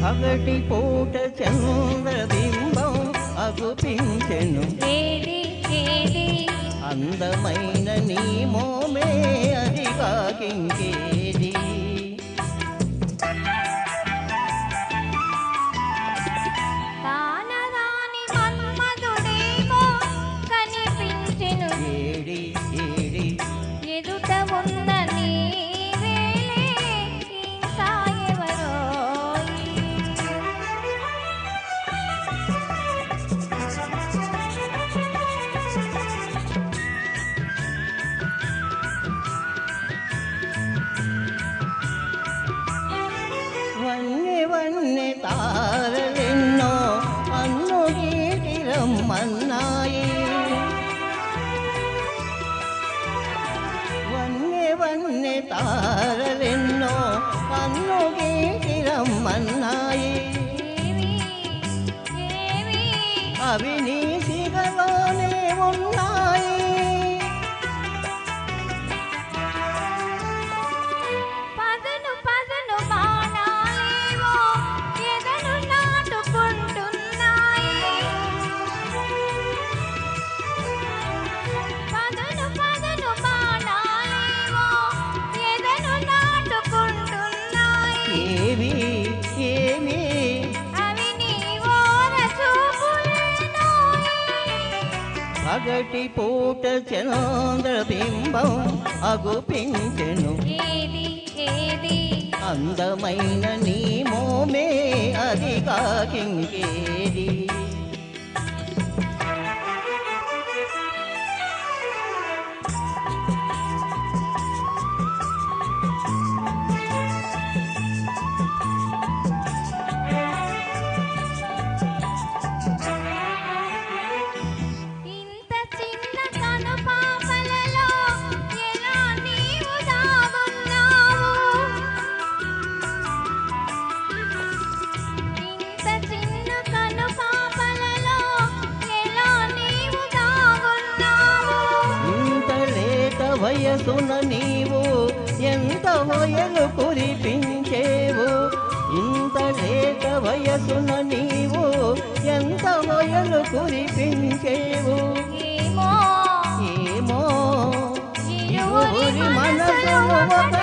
పగటి పూట చంద్రబింబం అగుపించెను అందమైన నీ మోమే అది కాకింకేది ఏడి ఏడి ఎదుట ఉన్న వన్నె వన్నె తారలెన్నో అన్ను గీటి రమ్మన్నాయి వన్నె వన్నె తారలెన్నో అన్ను గీటి రమ్మన్నాయి అవి నీ సిగలోనే ఉన్నాయి ఏవి ఏమి పగటి పూట చంద్రబింబం అగుపించెను అందమైన నీ మోమే అది కాకింకేది వయసున నీవు ఎంత వయలు కురిపించేవు ఇంత లేక వయసున నీవు ఎంత వయలు కురిపించేవు ఏమో ఇరువురి మనసును